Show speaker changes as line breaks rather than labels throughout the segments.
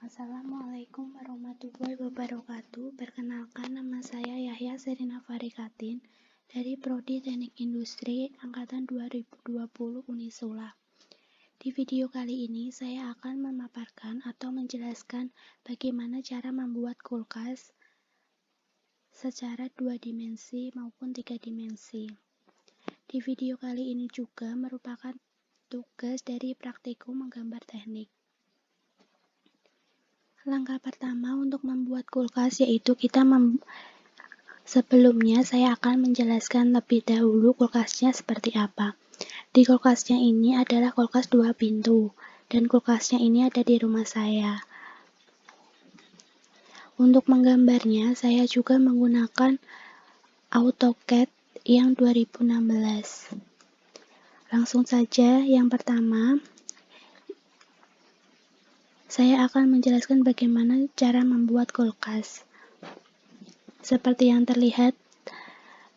Assalamualaikum warahmatullahi wabarakatuh. Perkenalkan, nama saya Yahya Serina Farikatin dari Prodi Teknik Industri Angkatan 2020 Unisula. Di video kali ini saya akan memaparkan atau menjelaskan bagaimana cara membuat kulkas secara 2 dimensi maupun 3 dimensi. Di video kali ini juga merupakan tugas dari praktikum menggambar teknik. Langkah pertama untuk membuat kulkas yaitu sebelumnya saya akan menjelaskan lebih dahulu kulkasnya seperti apa. Di kulkasnya ini adalah kulkas 2 pintu dan kulkasnya ini ada di rumah saya. Untuk menggambarnya saya juga menggunakan AutoCAD yang 2016. Langsung saja, yang pertama saya akan menjelaskan bagaimana cara membuat kulkas. Seperti yang terlihat,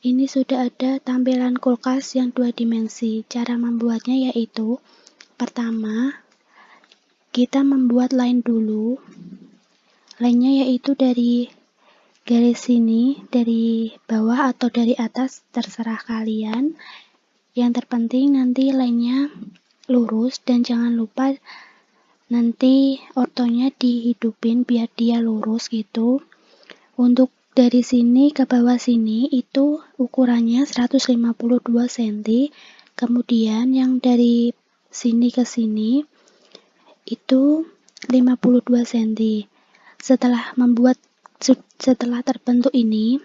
ini sudah ada tampilan kulkas yang 2 dimensi. Cara membuatnya yaitu, pertama, kita membuat line dulu. Line-nya yaitu dari garis sini, dari bawah atau dari atas, terserah kalian. Yang terpenting nanti line-nya lurus dan jangan lupa nanti ortonya dihidupin biar dia lurus gitu. Untuk dari sini ke bawah sini itu ukurannya 152 cm. Kemudian yang dari sini ke sini itu 52 cm. Setelah terbentuk ini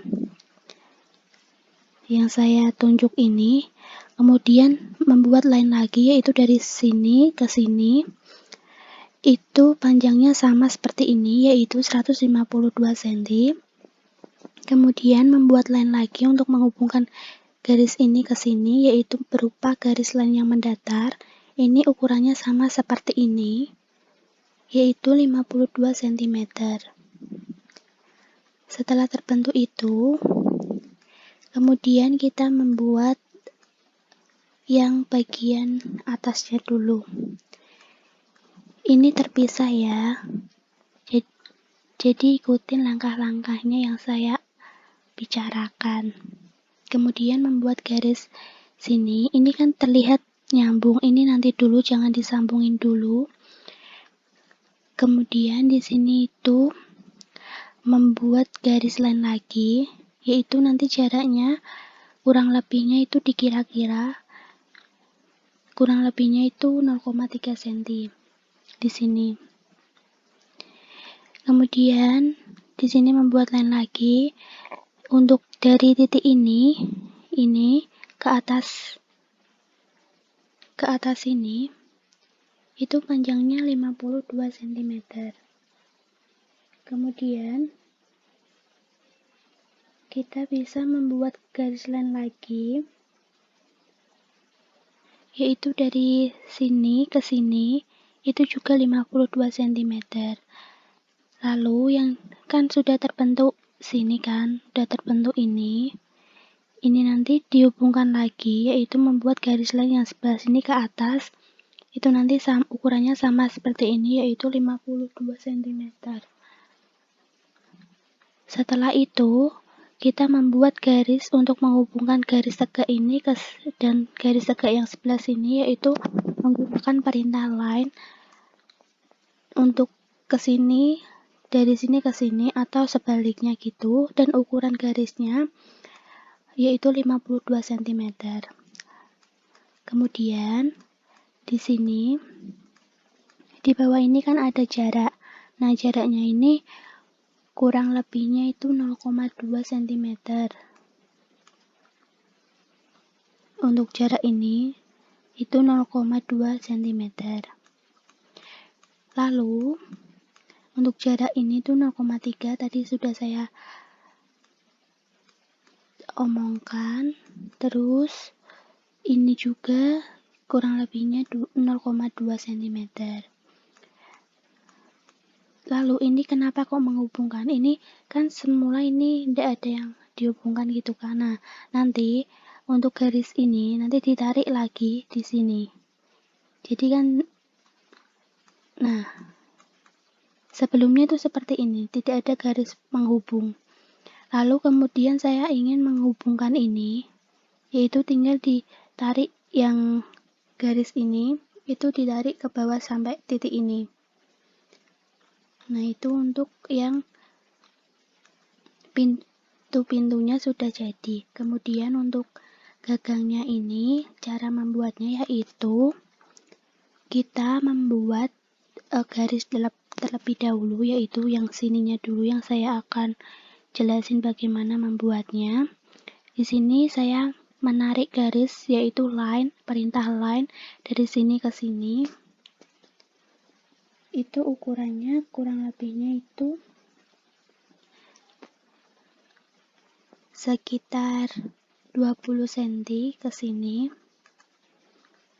yang saya tunjuk ini, kemudian membuat line lagi yaitu dari sini ke sini. Itu panjangnya sama seperti ini, yaitu 152 cm. Kemudian membuat line lagi untuk menghubungkan garis ini ke sini, yaitu berupa garis line yang mendatar. Ini ukurannya sama seperti ini, yaitu 52 cm. Setelah terbentuk itu, kemudian kita membuat yang bagian atasnya dulu. Ini terpisah ya, jadi ikutin langkah-langkahnya yang saya bicarakan. Kemudian membuat garis sini, ini kan terlihat nyambung, ini nanti dulu, jangan disambungin dulu. Kemudian di sini itu membuat garis lain lagi, yaitu nanti jaraknya kurang lebihnya itu dikira-kira, kurang lebihnya itu 0,3 cm. Di sini. Kemudian di sini membuat line lagi untuk dari titik ini ke atas ini itu panjangnya 52 cm. Kemudian kita bisa membuat garis line lagi yaitu dari sini ke sini itu juga 52 cm. Lalu yang kan sudah terbentuk sini kan, sudah terbentuk ini nanti dihubungkan lagi yaitu membuat garis line yang sebelah sini ke atas. Itu nanti ukurannya sama seperti ini yaitu 52 cm. Setelah itu kita membuat garis untuk menghubungkan garis tegak ini dan garis tegak yang sebelah sini yaitu menggunakan perintah line untuk ke sini, dari sini ke sini atau sebaliknya gitu, dan ukuran garisnya yaitu 52 cm. Kemudian di sini di bawah ini kan ada jarak. Nah, jaraknya ini kurang lebihnya itu 0,2 cm. Untuk jarak ini itu 0,2 cm. Lalu untuk jarak ini tuh 0,3 tadi sudah saya omongkan. Terus ini juga kurang lebihnya 0,2 cm. Lalu ini kenapa kok menghubungkan? Ini kan semula ini tidak ada yang dihubungkan gitu kan. Nah, nanti untuk garis ini nanti ditarik lagi di sini. Jadi kan, nah Sebelumnya itu seperti ini, tidak ada garis penghubung. Lalu kemudian saya ingin menghubungkan ini, yaitu tinggal ditarik yang garis ini, itu ditarik ke bawah sampai titik ini. Nah, itu untuk yang pintu-pintunya sudah jadi. Kemudian untuk gagangnya ini, cara membuatnya yaitu kita membuat garis terlebih dahulu, yaitu yang sininya dulu yang saya akan jelasin bagaimana membuatnya. Di sini saya menarik garis yaitu line, perintah line dari sini ke sini. Itu ukurannya kurang lebihnya itu sekitar 20 cm ke sini.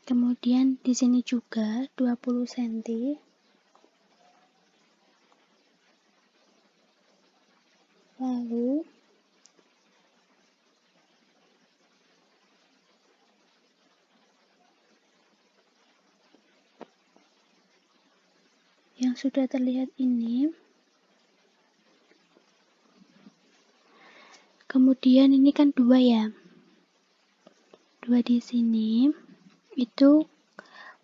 Kemudian di sini juga 20 cm. Lalu yang sudah terlihat ini, kemudian ini kan 2 ya, 2 di sini, itu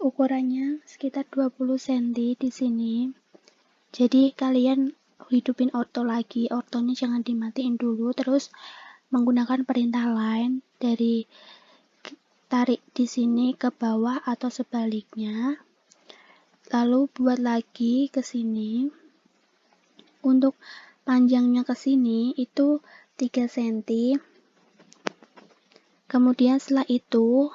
ukurannya sekitar 20 cm di sini. Jadi kalian hidupin orto lagi, ortonya jangan dimatiin dulu, terus menggunakan perintah line dari tarik di sini ke bawah atau sebaliknya. Lalu buat lagi ke sini. Untuk panjangnya ke sini itu 3 cm. Kemudian setelah itu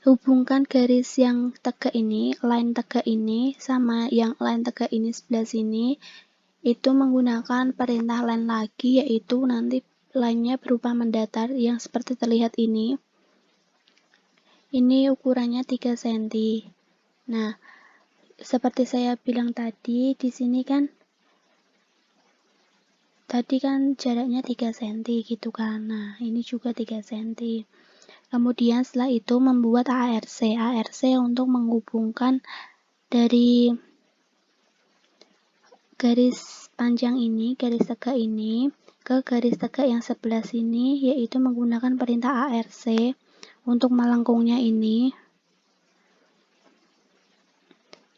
hubungkan garis yang tegak ini, line tegak ini sama yang line tegak ini sebelah sini. Itu menggunakan perintah line lagi, yaitu nanti line-nya berupa mendatar yang seperti terlihat ini. Ini ukurannya 3 cm. Nah, seperti saya bilang tadi, di sini kan jaraknya 3 cm gitu kan. Nah, ini juga 3 cm. Kemudian setelah itu membuat ARC untuk menghubungkan dari garis panjang ini, garis tegak ini ke garis tegak yang sebelah sini, yaitu menggunakan perintah ARC untuk melengkungnya ini.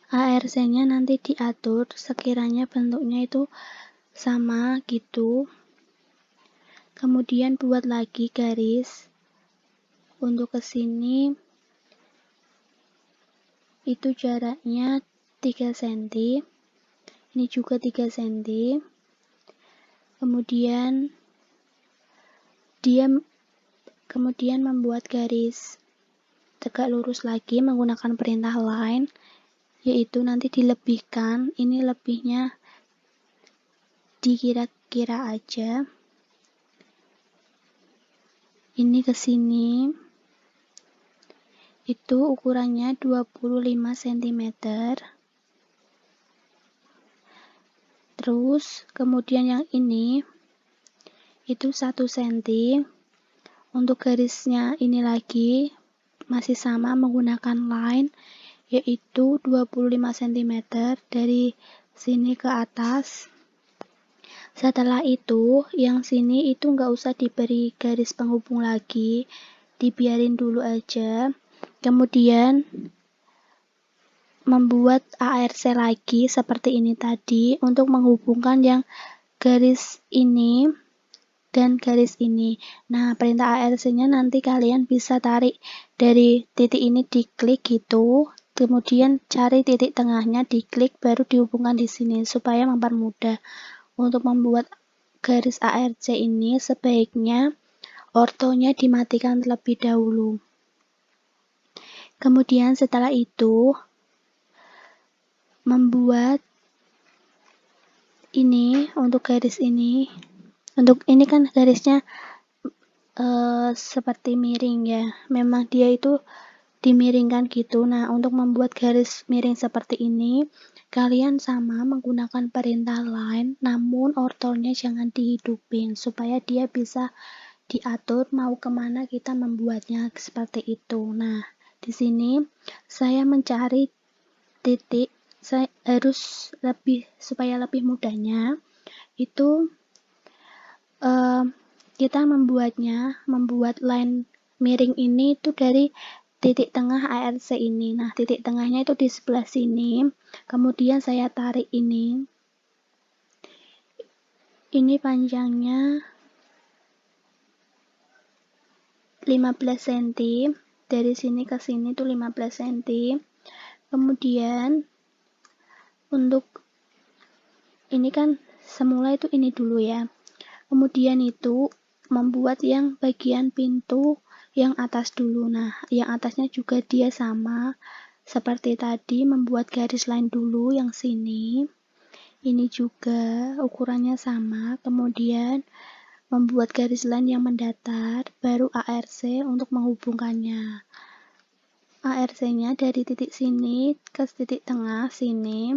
ARC-nya nanti diatur sekiranya bentuknya itu sama gitu. Kemudian buat lagi garis untuk ke sini, itu jaraknya 3 cm. Ini juga 3 cm. Kemudian membuat garis tegak lurus lagi menggunakan perintah line, yaitu nanti dilebihkan. Ini lebihnya dikira-kira aja. Ini ke sini. Itu ukurannya 25 cm. Terus kemudian yang ini itu 1 cm. Untuk garisnya ini lagi masih sama menggunakan line, yaitu 25 cm dari sini ke atas. Setelah itu yang sini itu nggak usah diberi garis penghubung lagi, dibiarin dulu aja. Kemudian membuat ARC lagi seperti ini tadi untuk menghubungkan yang garis ini dan garis ini. Nah, perintah ARC-nya nanti kalian bisa tarik dari titik ini, diklik gitu, kemudian cari titik tengahnya, diklik, baru dihubungkan di sini supaya mempermudah. Untuk membuat garis ARC ini sebaiknya ortonya dimatikan terlebih dahulu. Kemudian setelah itu membuat ini untuk garis ini. Untuk ini kan garisnya seperti miring ya. Memang dia itu dimiringkan gitu. Nah, untuk membuat garis miring seperti ini, kalian sama menggunakan perintah line, namun ortonya jangan dihidupin supaya dia bisa diatur mau kemana kita membuatnya seperti itu. Nah, di sini saya mencari titik saya harus supaya lebih mudahnya itu kita membuat line miring ini itu dari titik tengah ARC ini. Nah, titik tengahnya itu di sebelah sini. Kemudian saya tarik ini. Ini panjangnya 15 cm. Dari sini ke sini tuh 15 cm. Kemudian untuk ini kan semula itu ini dulu ya. Kemudian itu membuat yang bagian pintu yang atas dulu. Nah, yang atasnya juga dia sama seperti tadi, membuat garis line dulu yang sini. Ini juga ukurannya sama, kemudian membuat garis line yang mendatar, baru ARC untuk menghubungkannya. ARC-nya dari titik sini ke titik tengah sini,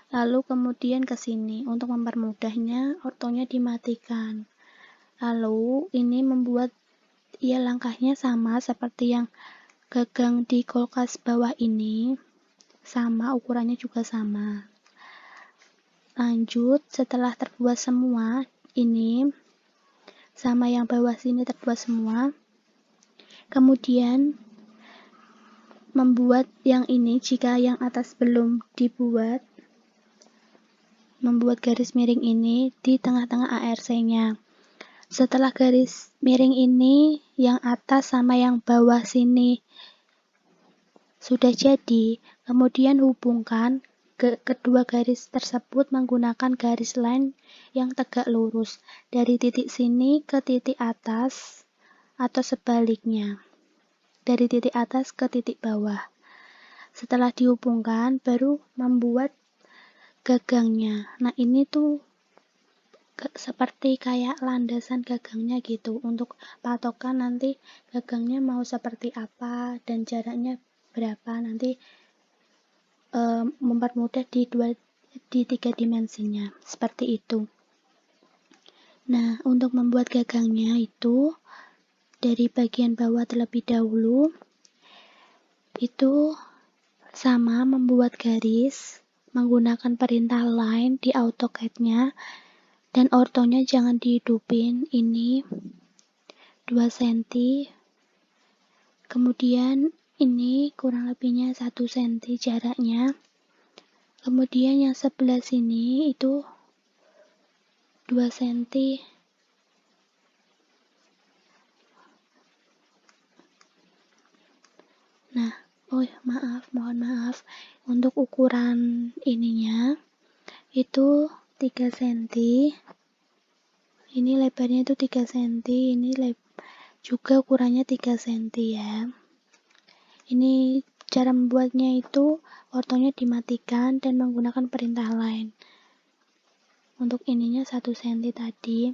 lalu kemudian ke sini. Untuk mempermudahnya, ortonya dimatikan. Lalu ini membuat langkahnya sama seperti yang gagang di kulkas bawah ini, sama, ukurannya juga sama. Lanjut, setelah terbuat semua, ini sama yang bawah sini terbuat semua. Kemudian membuat yang ini, jika yang atas belum dibuat, membuat garis miring ini di tengah-tengah ARC-nya. Setelah garis miring ini, yang atas sama yang bawah sini sudah jadi, kemudian hubungkan kedua garis tersebut menggunakan garis line yang tegak lurus dari titik sini ke titik atas atau sebaliknya, dari titik atas ke titik bawah. Setelah dihubungkan, baru membuat gagangnya. Nah, ini tuh seperti kayak landasan gagangnya gitu, untuk patokan nanti gagangnya mau seperti apa dan jaraknya berapa, nanti mempermudah di 3 dimensinya, seperti itu. Nah, untuk membuat gagangnya itu dari bagian bawah terlebih dahulu, itu sama membuat garis menggunakan perintah line di AutoCAD-nya, dan ortonya jangan dihidupin, ini 2 cm, kemudian ini kurang lebihnya 1 cm jaraknya. Kemudian yang sebelah sini itu 2 cm. Nah, mohon maaf. Untuk ukuran ininya itu 3 cm. Ini lebarnya itu 3 cm, ini juga ukurannya 3 cm ya. Ini cara membuatnya itu ortonya dimatikan dan menggunakan perintah line. Untuk ininya 1 cm tadi.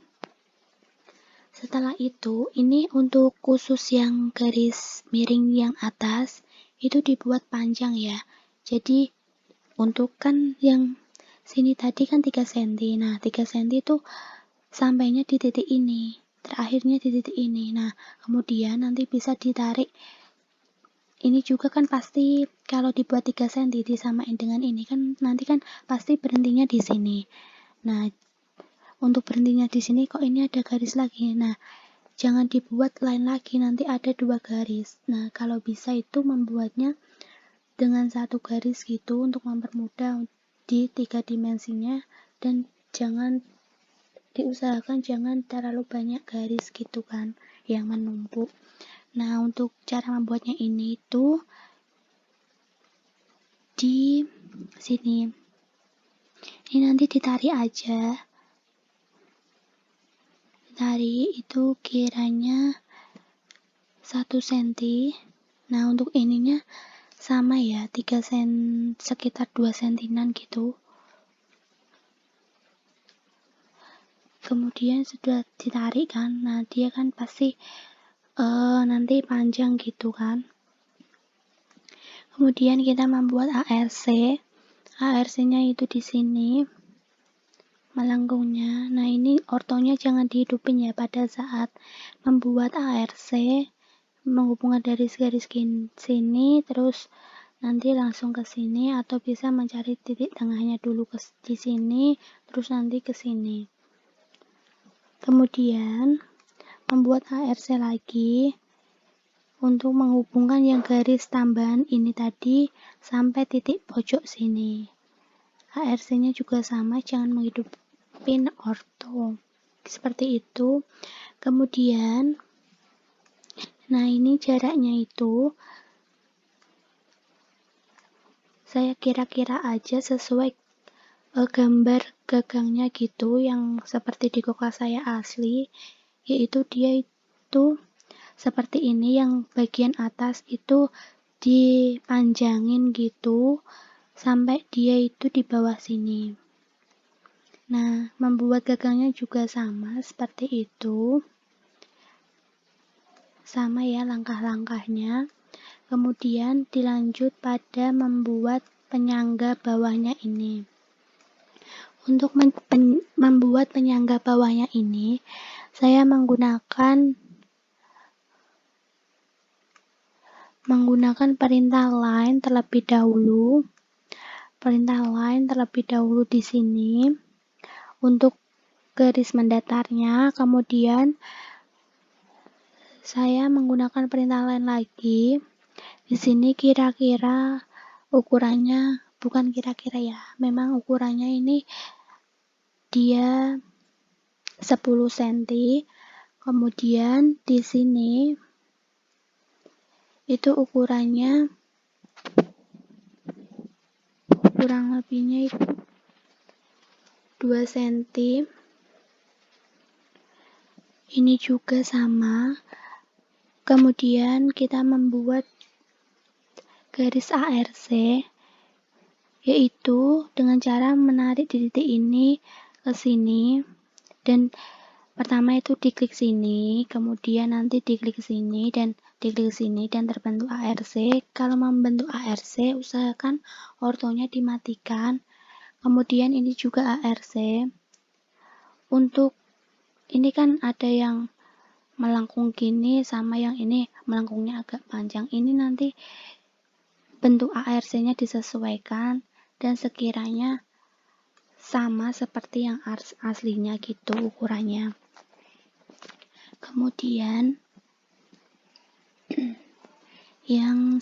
Setelah itu, ini untuk khusus yang garis miring yang atas itu dibuat panjang ya. Jadi untuk kan yang sini tadi kan 3 cm. Nah, 3 cm itu sampainya di titik ini, terakhirnya di titik ini. Nah, kemudian nanti bisa ditarik. Ini juga kan pasti kalau dibuat 3 cm disamain dengan ini kan nanti kan pasti berhentinya di sini. Nah, untuk berhentinya di sini kok ini ada garis lagi. Nah, jangan dibuat line lagi, nanti ada 2 garis. Nah, kalau bisa itu membuatnya dengan 1 garis gitu untuk mempermudah di 3 dimensinya, dan diusahakan jangan terlalu banyak garis gitu kan yang menumpuk. Nah, untuk cara membuatnya ini tuh di sini. Ini nanti ditarik aja. Tarik itu kiranya 1 cm. Nah, untuk ininya sama ya, 3 cm, sekitar 2 cm gitu. Kemudian sudah ditarik kan, nah dia kan pasti nanti panjang gitu kan. Kemudian kita membuat ARC-nya itu di sini melengkungnya. Nah, ini ortonya jangan dihidupin ya pada saat membuat ARC, menghubungkan dari garis sini terus nanti langsung ke sini, atau bisa mencari titik tengahnya dulu di sini, terus nanti ke sini. Kemudian membuat ARC lagi untuk menghubungkan yang garis tambahan ini tadi sampai titik pojok sini. ARC-nya juga sama, jangan menghidupin orto. Seperti itu. Kemudian, nah ini jaraknya itu saya kira-kira aja sesuai gambar gagangnya gitu, yang seperti di kulkas saya asli, yaitu dia itu seperti ini, yang bagian atas itu dipanjangin gitu sampai dia itu di bawah sini. Nah, membuat gagangnya juga sama seperti itu, sama ya langkah-langkahnya. Kemudian dilanjut pada membuat penyangga bawahnya ini. Untuk membuat penyangga bawahnya ini, saya menggunakan perintah line terlebih dahulu. Perintah line terlebih dahulu di sini untuk garis mendatarnya. Kemudian saya menggunakan perintah line lagi. Di sini kira-kira ukurannya, bukan kira-kira ya, memang ukurannya ini dia 10 cm. Kemudian di sini itu ukurannya kurang lebihnya itu 2 cm. Ini juga sama. Kemudian kita membuat garis ARC, yaitu dengan cara menarik di titik ini ke sini, dan pertama itu diklik sini, kemudian nanti diklik sini dan diklik sini, dan terbentuk ARC. Kalau membentuk ARC, usahakan ortonya dimatikan. Kemudian ini juga ARC. Untuk ini kan ada yang melengkung gini, sama yang ini melengkungnya agak panjang. Ini nanti bentuk ARC-nya disesuaikan dan sekiranya sama seperti yang aslinya gitu ukurannya. Kemudian yang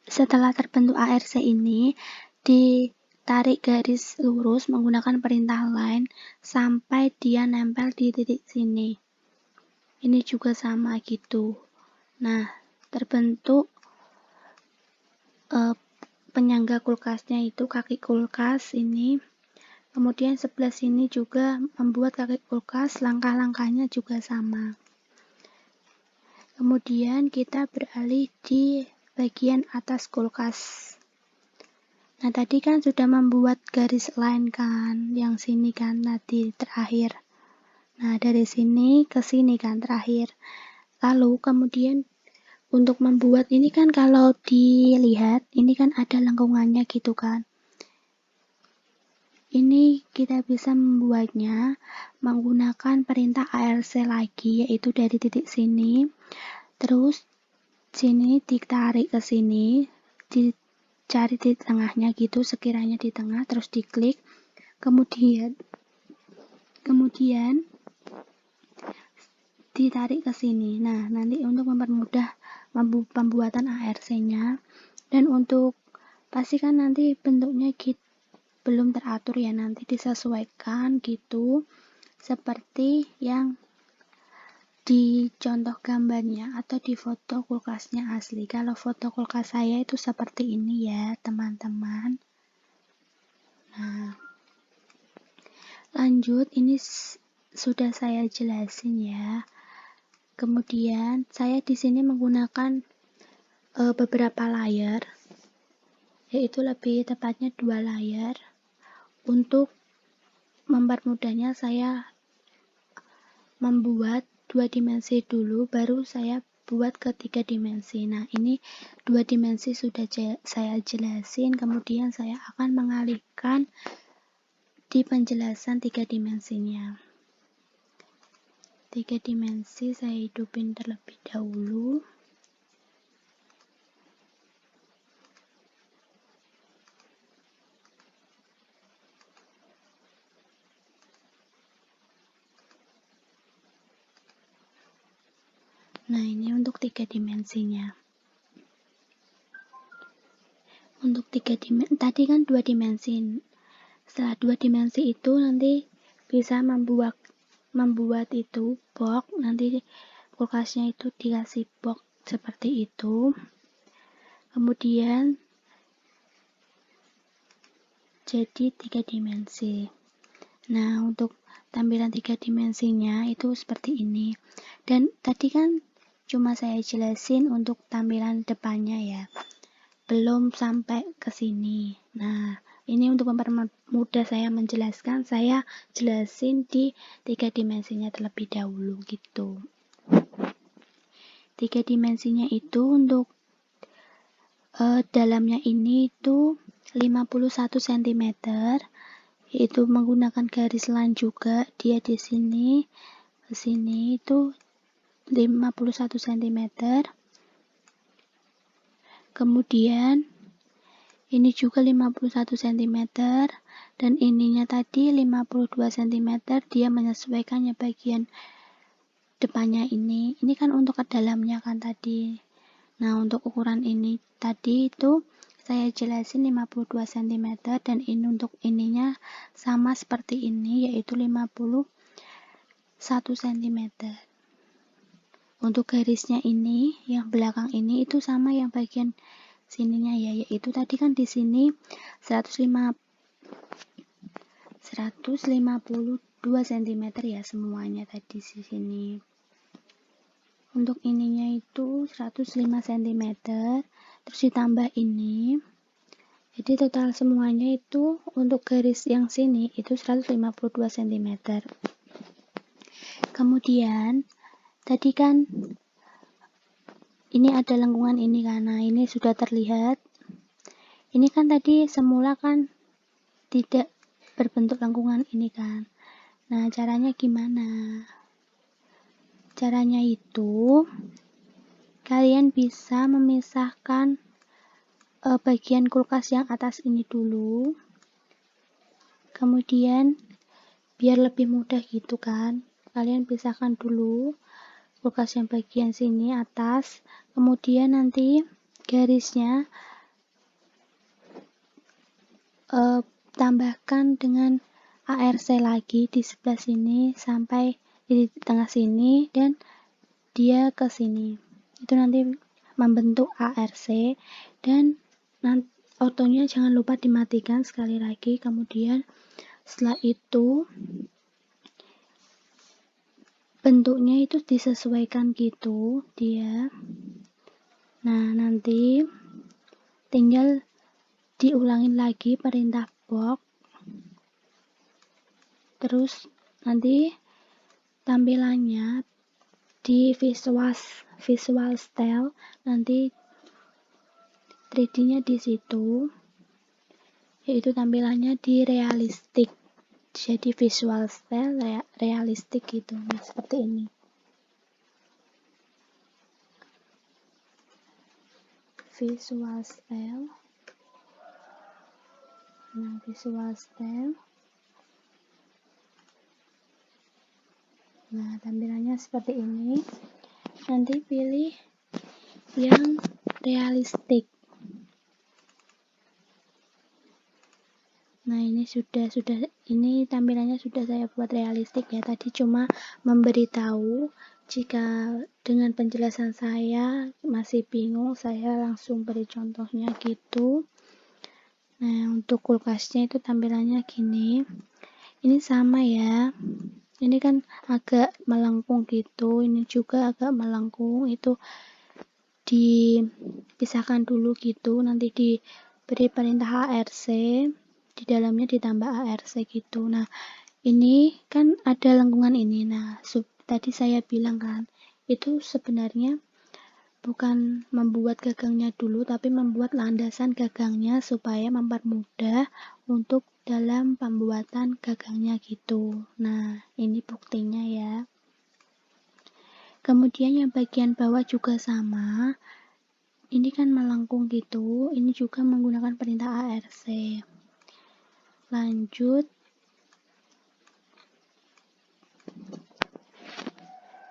setelah terbentuk ARC ini, ditarik garis lurus menggunakan perintah line sampai dia nempel di titik sini. Ini juga sama gitu. Nah, terbentuk penyangga kulkasnya itu, kaki kulkas ini. Kemudian sebelah sini juga membuat kaki kulkas, langkah-langkahnya juga sama. Kemudian kita beralih di bagian atas kulkas. Nah, tadi kan sudah membuat garis line kan, yang sini kan tadi terakhir. Nah, dari sini ke sini kan terakhir. Lalu kemudian untuk membuat ini kan, kalau dilihat ini kan ada lengkungannya gitu kan. Ini kita bisa membuatnya menggunakan perintah ARC lagi, yaitu dari titik sini, terus sini ditarik ke sini, dicari di tengahnya gitu, sekiranya di tengah, terus diklik, kemudian ditarik ke sini. Nah, nanti untuk mempermudah pembuatan ARC-nya, dan untuk pastikan nanti bentuknya belum teratur ya, nanti disesuaikan gitu seperti yang di contoh gambarnya atau di foto kulkasnya asli. Kalau foto kulkas saya itu seperti ini ya teman-teman. Nah, lanjut, ini sudah saya jelasin ya. Kemudian saya di sini menggunakan beberapa layer, yaitu lebih tepatnya 2 layer. Untuk mempermudahnya saya membuat 2 dimensi dulu, baru saya buat ke 3 dimensi. Nah, ini 2 dimensi sudah saya jelasin, kemudian saya akan mengalihkan di penjelasan 3 dimensinya. 3 dimensi saya hidupin terlebih dahulu. Nah, ini untuk 3 dimensinya. Untuk 3 dimensi, tadi kan 2 dimensi. Setelah 2 dimensi itu nanti bisa membuat itu box, nanti kulkasnya itu dikasih box seperti itu. Kemudian jadi 3 dimensi. Nah, untuk tampilan 3 dimensinya itu seperti ini. Dan tadi kan cuma saya jelasin untuk tampilan depannya ya. Belum sampai ke sini. Nah, ini untuk mempermudah saya menjelaskan, saya jelasin di 3 dimensinya terlebih dahulu gitu. 3 dimensinya itu untuk dalamnya ini itu 51 cm, yaitu menggunakan garis line juga. Dia di sini ke sini itu 51 cm. Kemudian ini juga 51 cm dan ininya tadi 52 cm. Dia menyesuaikannya bagian depannya ini kan untuk ke dalamnya kan tadi. Nah, untuk ukuran ini tadi itu saya jelasin 52 cm dan ini untuk ininya sama seperti ini, yaitu 51 cm. Untuk garisnya ini yang belakang ini itu sama yang bagian sininya ya, yaitu tadi kan di sini 152 cm ya semuanya tadi di sini. Untuk ininya itu 105 cm, terus ditambah ini. Jadi total semuanya itu untuk garis yang sini itu 152 cm. Kemudian tadi kan ini ada lengkungan ini karena ini sudah terlihat. Ini kan tadi semula kan tidak berbentuk lengkungan ini kan. Nah, caranya gimana? Caranya itu kalian bisa memisahkan bagian kulkas yang atas ini dulu. Kemudian biar lebih mudah gitu kan. Kalian pisahkan dulu kulkas yang bagian sini atas, kemudian nanti garisnya tambahkan dengan ARC lagi di sebelah sini sampai di tengah sini dan dia ke sini. Itu nanti membentuk ARC dan nanti otonya jangan lupa dimatikan sekali lagi. Kemudian setelah itu bentuknya itu disesuaikan gitu dia. Nah, nanti tinggal diulangin lagi perintah box. Terus nanti tampilannya di visual style, nanti 3D-nya di situ, yaitu tampilannya di realistik. Jadi visual style realistik gitu. Nah, seperti ini. Visual style. Nah, visual style. Nah, tampilannya seperti ini. Nanti pilih yang realistik. Nah, ini ini tampilannya sudah saya buat realistik ya. Tadi cuma memberitahu, jika dengan penjelasan saya masih bingung, saya langsung beri contohnya gitu. Nah, untuk kulkasnya itu tampilannya gini. Ini sama ya. Ini kan agak melengkung gitu. Ini juga agak melengkung. Itu dipisahkan dulu gitu. Nanti diberi perintah ARC. Di dalamnya ditambah ARC gitu. Nah, ini kan ada lengkungan ini. Nah, tadi saya bilang kan, itu sebenarnya bukan membuat gagangnya dulu, tapi membuat landasan gagangnya supaya mempermudah untuk dalam pembuatan gagangnya gitu. Nah, ini buktinya ya. Kemudian yang bagian bawah juga sama. Ini kan melengkung gitu. Ini juga menggunakan perintah ARC. Lanjut,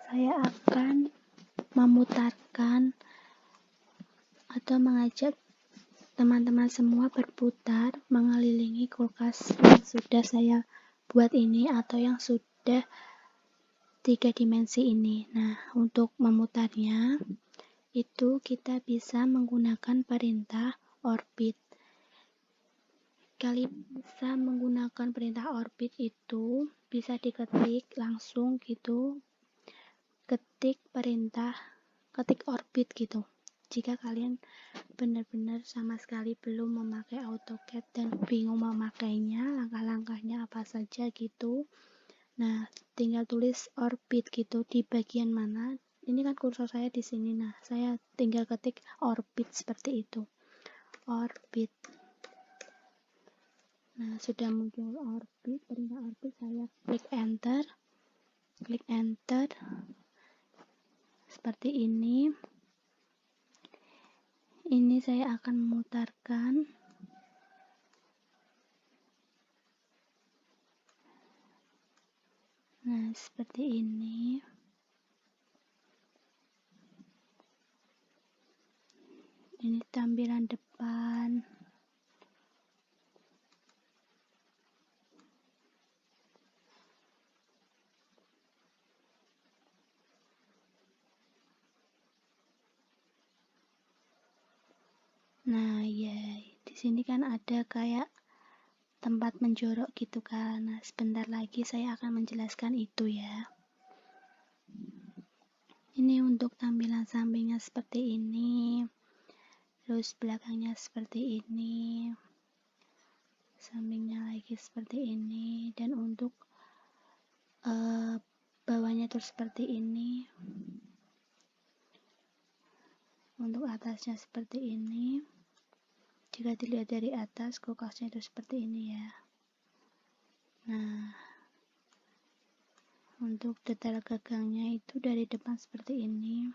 saya akan memutarkan atau mengajak teman-teman semua berputar mengelilingi kulkas yang sudah saya buat ini atau yang sudah 3 dimensi ini. Nah, untuk memutarnya itu kita bisa menggunakan perintah orbit. Kalian bisa menggunakan perintah orbit itu bisa diketik langsung gitu, ketik orbit gitu. Jika kalian benar-benar sama sekali belum memakai AutoCAD dan bingung memakainya, langkah-langkahnya apa saja gitu. Nah, tinggal tulis orbit gitu di bagian mana. Ini kan kursor saya di sini. Nah, saya tinggal ketik orbit seperti itu. Orbit. Nah, sudah muncul orbit, perintah orbit, saya klik enter. Klik enter. Seperti ini. Ini saya akan memutarkan. Nah, seperti ini. Ini tampilan depan. Nah, ya, di sini kan ada kayak tempat menjorok gitu kan. Nah, sebentar lagi saya akan menjelaskan itu ya. Ini untuk tampilan sampingnya seperti ini. Terus belakangnya seperti ini. Sampingnya lagi seperti ini. Dan untuk bawahnya terus seperti ini. Untuk atasnya seperti ini. Jika dilihat dari atas, kulkasnya itu seperti ini ya. Nah, untuk detail gagangnya itu dari depan seperti ini.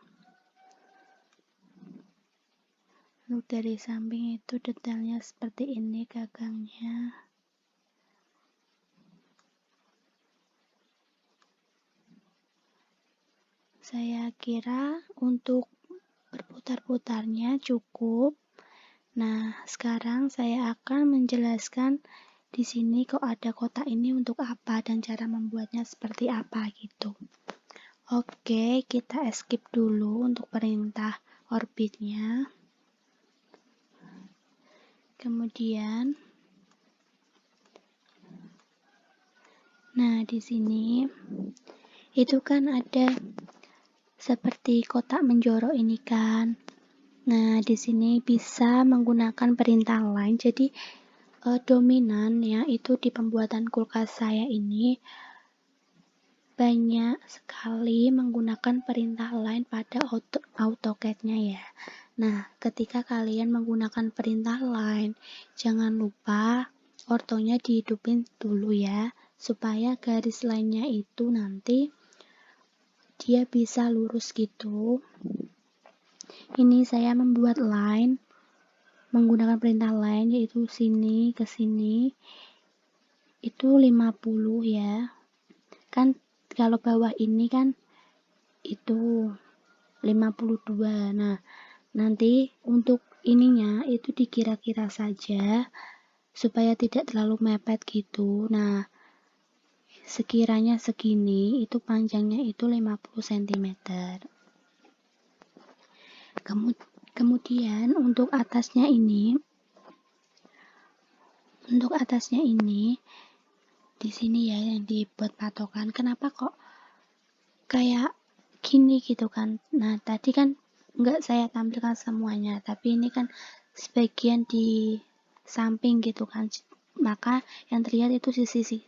Untuk dari samping itu detailnya seperti ini gagangnya. Saya kira untuk berputar-putarnya cukup. Nah, sekarang saya akan menjelaskan di sini kok ada kotak ini untuk apa dan cara membuatnya seperti apa gitu. Oke, kita skip dulu untuk perintah orbitnya. Kemudian, nah di sini itu kan ada seperti kotak menjorok ini kan. Nah, di sini bisa menggunakan perintah line. Jadi dominan ya itu di pembuatan kulkas saya ini banyak sekali menggunakan perintah line pada AutoCAD-nya ya. Nah, ketika kalian menggunakan perintah line, jangan lupa ortonya dihidupin dulu ya, supaya garis line-nya itu nanti dia bisa lurus gitu. Ini saya membuat line menggunakan perintah line yaitu sini ke sini itu 50 ya. Kan kalau bawah ini kan itu 52. Nah, nanti untuk ininya itu dikira-kira saja supaya tidak terlalu mepet gitu. Nah, sekiranya segini itu panjangnya itu 50 cm. Kemudian untuk atasnya ini di sini ya yang dibuat patokan. Kenapa kok kayak gini gitu kan? Nah, tadi kan enggak saya tampilkan semuanya, tapi ini kan sebagian di samping gitu kan. Maka yang terlihat itu sisi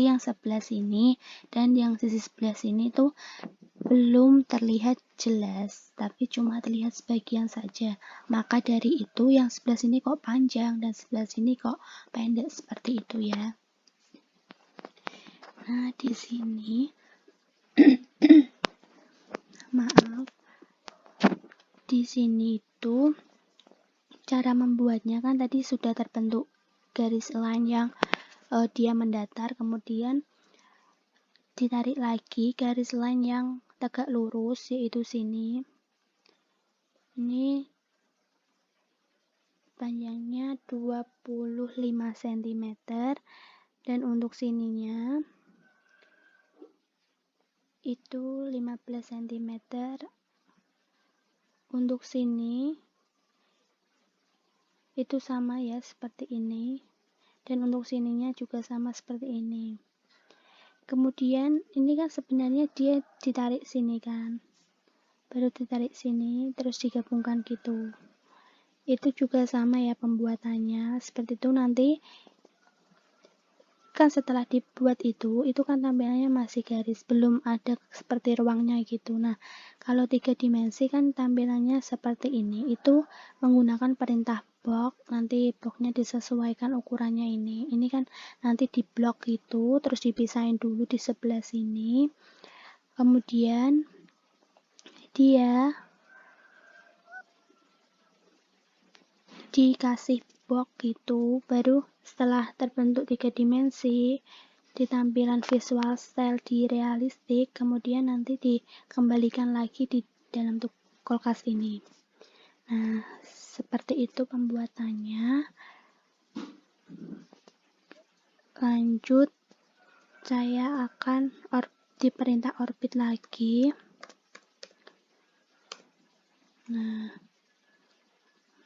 yang sebelah sini dan yang sisi sebelah sini tuh belum terlihat jelas, tapi cuma terlihat sebagian saja. Maka dari itu yang sebelah sini kok panjang dan sebelah sini kok pendek seperti itu ya. Nah, di sini maaf. Di sini itu cara membuatnya kan tadi sudah terbentuk garis line yang dia mendatar, kemudian ditarik lagi garis line yang tegak lurus, yaitu sini. Ini panjangnya 25 cm, dan untuk sininya itu 15 cm. Untuk sini itu sama ya, seperti ini, dan untuk sininya juga sama seperti ini. Kemudian ini kan sebenarnya dia ditarik sini kan, baru ditarik sini terus digabungkan gitu. Itu juga sama ya pembuatannya, seperti itu. Nanti kan setelah dibuat itu kan tampilannya masih garis, belum ada seperti ruangnya gitu. Nah, kalau 3 dimensi kan tampilannya seperti ini, itu menggunakan perintah box. Nanti boxnya disesuaikan ukurannya ini kan nanti di blok gitu, terus dipisahin dulu di sebelah sini, kemudian dia dikasih box gitu. Baru setelah terbentuk 3 dimensi di tampilan visual style di realistik, kemudian nanti dikembalikan lagi di dalam kulkas ini. Nah, seperti itu pembuatannya. Lanjut, saya akan diperintah orbit lagi.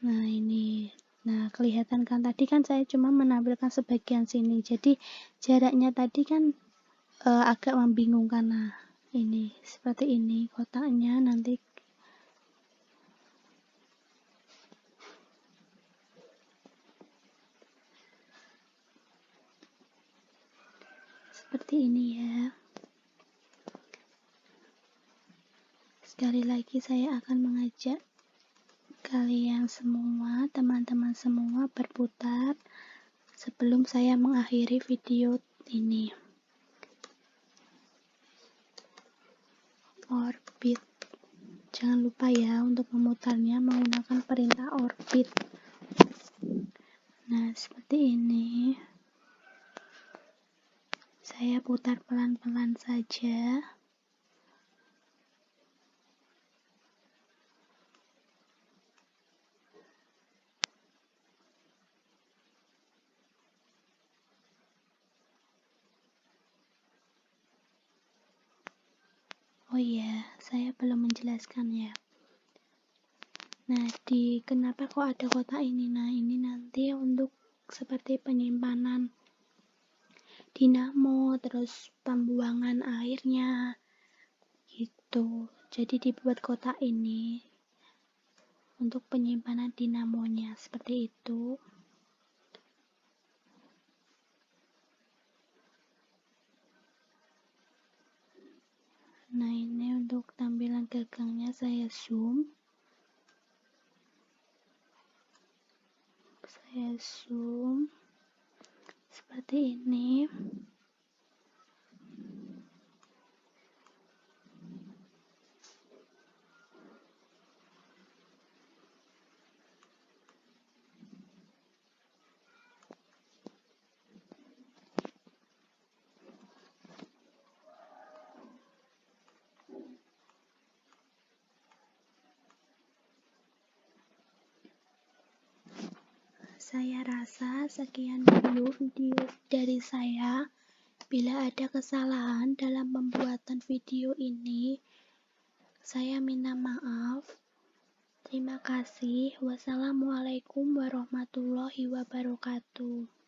Nah ini, nah kelihatan kan, tadi kan saya cuma menampilkan sebagian sini, jadi jaraknya tadi kan agak membingungkan. Nah ini seperti ini kotaknya, nanti seperti ini ya. Sekali lagi saya akan mengajak kalian semua, teman-teman semua, berputar sebelum saya mengakhiri video ini. Orbit, jangan lupa ya untuk memutarnya menggunakan perintah orbit. Nah seperti ini, saya putar pelan-pelan saja. Oh iya, saya belum menjelaskan ya. Nah, kenapa kok ada kotak ini? Nah, ini nanti untuk seperti penyimpanan dinamo, terus pembuangan airnya gitu. Jadi dibuat kotak ini untuk penyimpanan dinamonya, seperti itu. Nah, ini untuk tampilan gagangnya saya zoom. Seperti ini. Saya rasa sekian dulu video dari saya. Bila ada kesalahan dalam pembuatan video ini, saya minta maaf. Terima kasih. Wassalamualaikum warahmatullahi wabarakatuh.